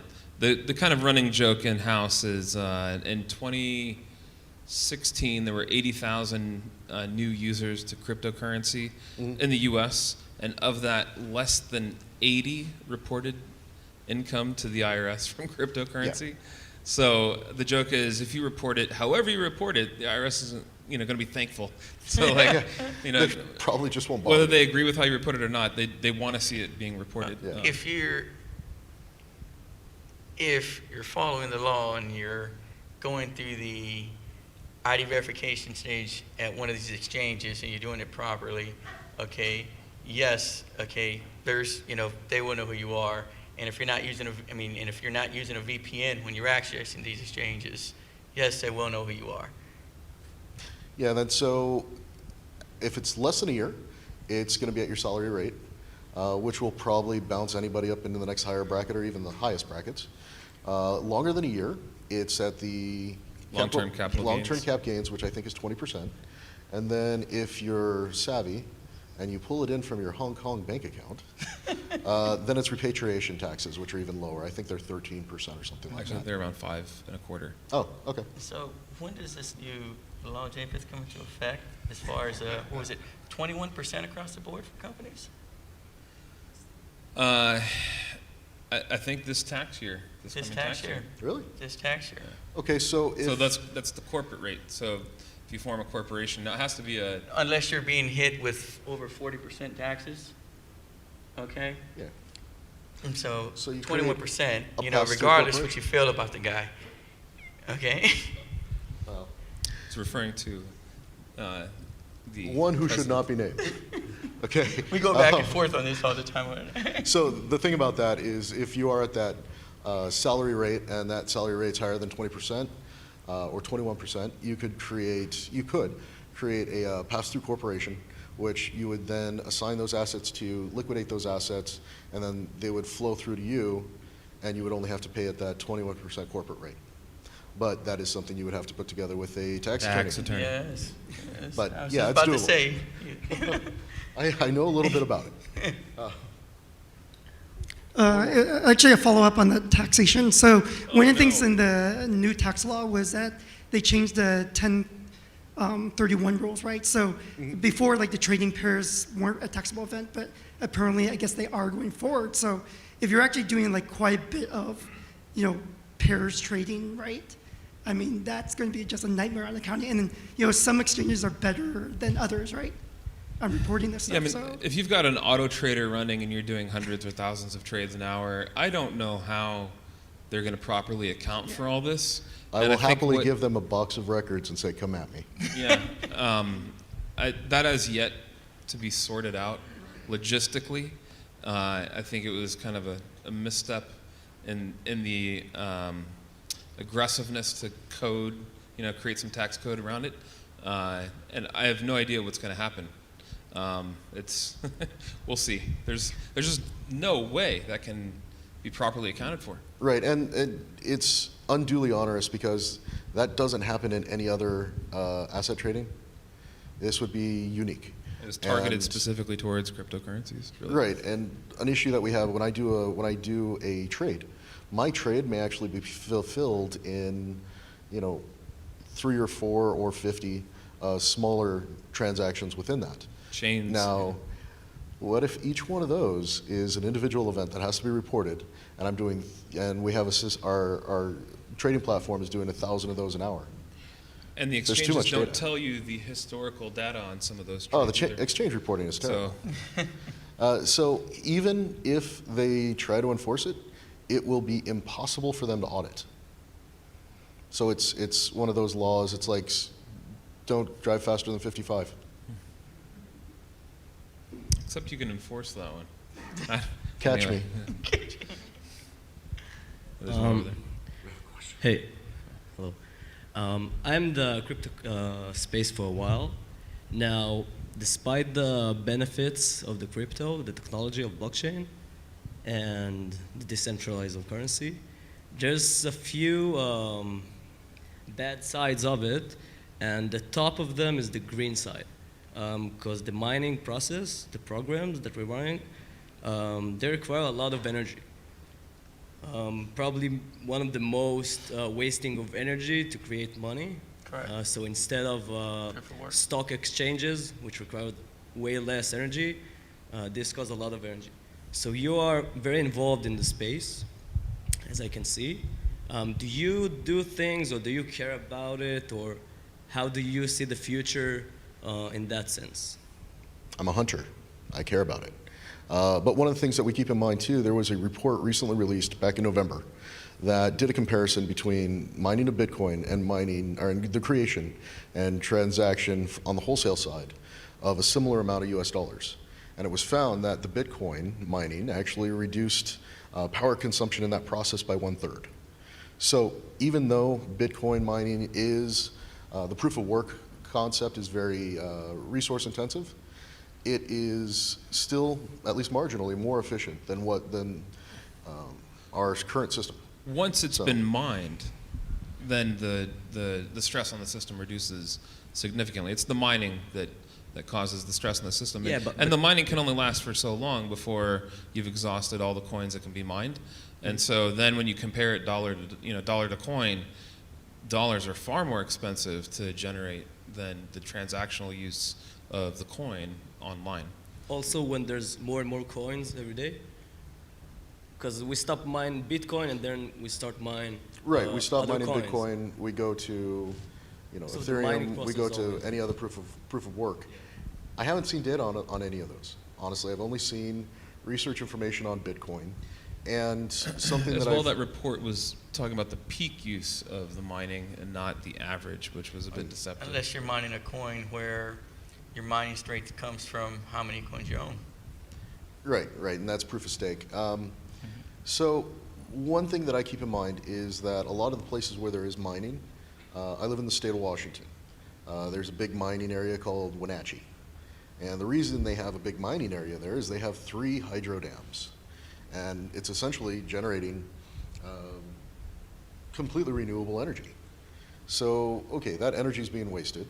Speaker 1: kind of running joke in-house is in 2016, there were 80,000 new users to cryptocurrency in the U.S., and of that, less than 80 reported income to the IRS from cryptocurrency.
Speaker 2: Yeah.
Speaker 1: So the joke is, if you report it, however you report it, the IRS isn't, going to be thankful. So like,
Speaker 2: They probably just won't bother.
Speaker 1: whether they agree with how you report it or not, they want to see it being reported.
Speaker 2: Yeah.
Speaker 3: If you're following the law and you're going through the ID verification stage at one of these exchanges and you're doing it properly, okay, yes, okay, there's, they will know who you are. And if you're not using a VPN when you're accessing these exchanges, yes, they will know who you are.
Speaker 2: Yeah, then so if it's less than a year, it's going to be at your salary rate, which will probably bounce anybody up into the next higher bracket or even the highest brackets. Longer than a year, it's at the
Speaker 1: Long-term capital
Speaker 2: long-term
Speaker 1: gains.
Speaker 2: cap gains, which I think is 20%. And then if you're savvy and you pull it in from your Hong Kong bank account, then it's repatriation taxes, which are even lower. I think they're 13% or something like
Speaker 1: Actually,
Speaker 2: that.
Speaker 1: they're around 5.25.
Speaker 2: Oh, okay.
Speaker 3: So when does this new law, Japheth, come into effect as far as, 21% across the board for companies?
Speaker 1: I think this tax year.
Speaker 3: This
Speaker 1: coming
Speaker 3: tax year?
Speaker 2: Really?
Speaker 3: This tax year?
Speaker 2: Okay, so if...
Speaker 1: So that's the corporate rate. So if you form a corporation, now it has to be a...
Speaker 3: Unless you're being hit with over 40% taxes, okay?
Speaker 2: Yeah.
Speaker 3: And so
Speaker 2: So you
Speaker 3: 21%,
Speaker 2: create a pass-through
Speaker 3: regardless what
Speaker 2: corporation.
Speaker 3: you feel about the guy, okay?
Speaker 1: It's referring to the
Speaker 2: One who should
Speaker 1: president.
Speaker 2: not be named. Okay.
Speaker 3: We go back and forth on this all the time.
Speaker 2: So the thing about that is if you are at that salary rate and that salary rate's higher than 20% or 21%, you could create a pass-through corporation, which you would then assign those assets to, liquidate those assets, and then they would flow through to you, and you would only have to pay at that 21% corporate rate. But that is something you would have to put together with a tax attorney.
Speaker 3: Yes.
Speaker 2: But,
Speaker 3: I was
Speaker 2: yeah,
Speaker 3: just
Speaker 2: it's
Speaker 3: about
Speaker 2: doable.
Speaker 3: to say.
Speaker 2: I know a little bit about it.
Speaker 8: Actually, a follow-up on the taxation. So one of the things in the new tax law was that they changed the 1031 rules, right? So before, like the trading pairs weren't a taxable event, but apparently, I guess they are going forward. So if you're actually doing like quite a bit of, pairs trading, right? I mean, that's going to be just a nightmare on accounting. And then, some exchanges are better than others, right? I'm reporting this stuff.
Speaker 1: Yeah, I mean,
Speaker 8: So
Speaker 1: if you've got an auto trader running and you're doing hundreds or thousands of trades an hour, I don't know how they're going to properly account for all this.
Speaker 2: I
Speaker 1: And
Speaker 2: will
Speaker 1: think
Speaker 2: happily give them a box of records and say, come at me.
Speaker 1: Yeah, that has yet to be sorted out logistically. I think it was kind of a misstep in the aggressiveness to code, create some tax code around it, and I have no idea what's going to happen. We'll see. There's just no way that can be properly accounted for.
Speaker 2: Right, and it's unduly onerous because that doesn't happen in any other asset trading. This would be unique.
Speaker 1: It was targeted
Speaker 2: And-
Speaker 1: specifically towards cryptocurrencies. Really.
Speaker 2: Right, and an issue that we have when I do a trade, my trade may actually be fulfilled in, 3 or 4 or 50 smaller transactions within that.
Speaker 1: Chains.
Speaker 2: Now, what if each one of those is an individual event that has to be reported, and we have our trading platform is doing 1,000 of those an hour?
Speaker 1: And the
Speaker 2: There's too
Speaker 1: exchanges
Speaker 2: much
Speaker 1: don't
Speaker 2: data.
Speaker 1: tell you the historical data on some of those trades.
Speaker 2: Oh, the
Speaker 1: either.
Speaker 2: exchange reporting is terrible.
Speaker 1: So,
Speaker 2: So even if they try to enforce it, it will be impossible for them to audit. So it's one of those laws. It's like don't drive faster than 55.
Speaker 1: except you can enforce that one.
Speaker 2: Catch
Speaker 1: Anyway.
Speaker 2: me.
Speaker 1: There's one over there.
Speaker 9: Hey, hello. I'm in the crypto space for a while. Now, despite the benefits of the crypto, the technology of blockchain, and the decentralized currency, there's a few bad sides of it, and the top of them is the green side. Because the mining process, the programs that we're running, they require a lot of energy. Probably one of the most wasting of energy to create money.
Speaker 3: Correct.
Speaker 9: So instead of
Speaker 3: Proof of work.
Speaker 9: stock exchanges, which require way less energy, this costs a lot of energy. So you are very involved in the space, as I can see. Do you do things, or do you care about it, or how do you see the future in that sense?
Speaker 2: I'm a hunter. I care about it. But one of the things that we keep in mind too, there was a report recently released back in November that did a comparison between mining of Bitcoin and mining, or the creation and transaction on the wholesale side of a similar amount of US dollars. And it was found that the Bitcoin mining actually reduced power consumption in that process by 1/3. So even though Bitcoin mining is, the proof of work concept is very resource intensive, it is still, at least marginally, more efficient than our current system.
Speaker 1: Once it's
Speaker 2: So-
Speaker 1: been mined, then the stress on the system reduces significantly. It's the mining that causes the stress in the system.
Speaker 9: Yeah,
Speaker 1: And-
Speaker 9: but-
Speaker 1: and the mining can only last for so long before you've exhausted all the coins that can be mined. And so then when you compare it dollar to coin, dollars are far more expensive to generate than the transactional use of the coin online.
Speaker 9: Also, when there's more and more coins every day, because we stop mine Bitcoin and then we start mine.
Speaker 2: Right, we stop
Speaker 9: other
Speaker 2: mining
Speaker 9: coins.
Speaker 2: Bitcoin, we go to,
Speaker 9: So the mining
Speaker 2: Ethereum, we go
Speaker 9: process
Speaker 2: to
Speaker 9: always-
Speaker 2: any other proof of work. I haven't seen data on any of those. Honestly, I've only seen research information on Bitcoin, and something
Speaker 1: As
Speaker 2: that
Speaker 1: well,
Speaker 2: I've,
Speaker 1: that report was talking about the peak use of the mining and not the average, which was a bit deceptive.
Speaker 3: Unless you're mining a coin where your mining strength comes from how many coins you own.
Speaker 2: right, and that's proof of stake. So one thing that I keep in mind is that a lot of the places where there is mining, I live in the state of Washington. There's a big mining area called Wenatchee. And the reason they have a big mining area there is they have 3 hydro dams. And it's essentially generating completely renewable energy. So, okay, that energy is being wasted,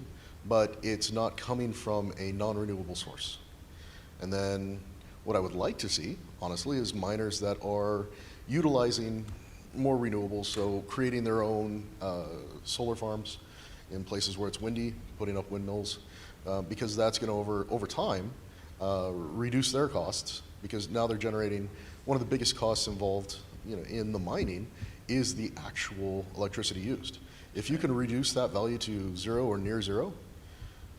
Speaker 2: but it's not coming from a non-renewable source. And then What I would like to see, honestly, is miners that are utilizing more renewables, so creating their own solar farms in places where it's windy, putting up windmills, because that's going to, over time, reduce their costs, because now they're generating one of the biggest costs involved, in the mining is the actual electricity used. If you can reduce that value to zero or near zero,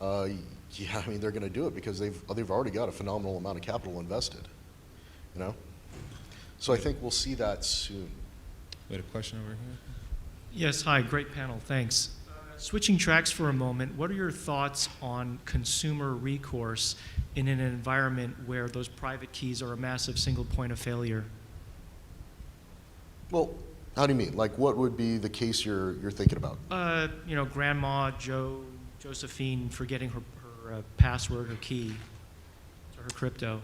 Speaker 2: yeah, I mean, they're going to do it because they've already got a phenomenal amount of capital invested, So I think we'll see that soon.
Speaker 1: We had a question over here.
Speaker 10: Yes, hi, great panel, thanks. Switching tracks for a moment, what are your thoughts on consumer recourse in an environment where those private keys are a massive single point of failure?
Speaker 2: Well, how do you mean? Like, what would be the case you're thinking about?
Speaker 10: Grandma Josephine forgetting her password or key to her crypto.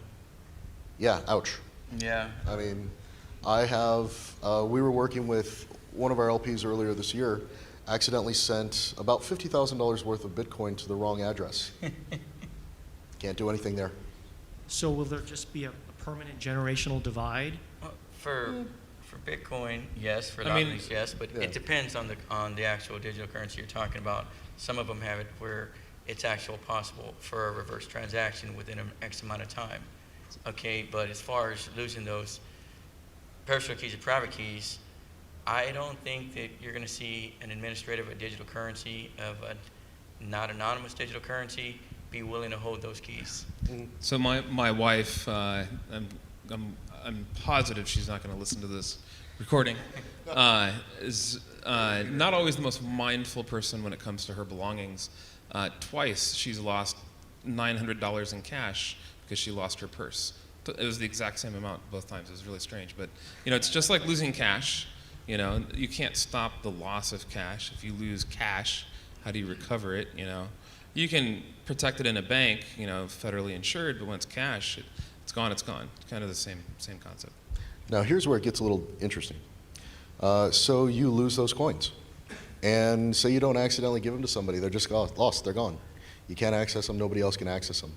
Speaker 2: Yeah, ouch.
Speaker 3: Yeah.
Speaker 2: I mean, we were working with one of our LPs earlier this year, accidentally sent about $50,000 worth of Bitcoin to the wrong address. Can't do anything there.
Speaker 10: So will there just be a permanent generational divide?
Speaker 3: For Bitcoin, yes. For
Speaker 1: I mean,
Speaker 3: lotteries, yes. But
Speaker 2: Yeah.
Speaker 3: it depends on the actual digital currency you're talking about. Some of them have it where it's actually possible for a reverse transaction within an X amount of time. Okay, but as far as losing those personal keys or private keys, I don't think that you're going to see an administrator of a digital currency, of a not anonymous digital currency, be willing to hold those keys.
Speaker 1: So my wife, I'm positive she's not going to listen to this recording, is not always the most mindful person when it comes to her belongings. Twice she's lost $900 in cash because she lost her purse. It was the exact same amount both times. It was really strange. But it's just like losing cash. You can't stop the loss of cash. If you lose cash, how do you recover it? You can protect it in a bank, federally insured, but when it's cash, it's gone, it's gone. It's kind of the same concept.
Speaker 2: Now, here's where it gets a little interesting. So you lose those coins, and say you don't accidentally give them to somebody. They're just lost. They're gone. You can't access them. Nobody else can access them.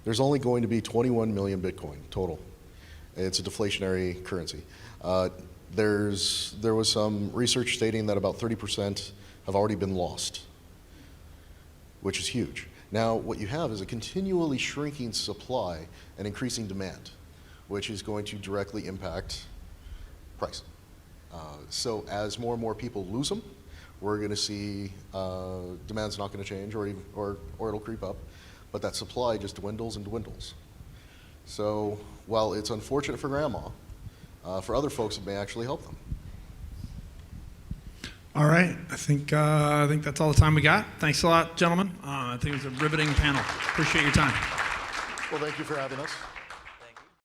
Speaker 2: There's only going to be 21 million Bitcoin total. It's a deflationary currency. There was some research stating that about 30% have already been lost, which is huge. Now, what you have is a continually shrinking supply and increasing demand, which is going to directly impact price. So as more and more people lose them, we're going to see demand's not going to change, or it'll creep up, but that supply just dwindles and dwindles. So while it's unfortunate for grandma, for other folks it may actually help them.
Speaker 4: All right, I think that's all the time we got. Thanks a lot, gentlemen. I think it was a riveting panel. Appreciate your time.
Speaker 2: Well, thank you for having us.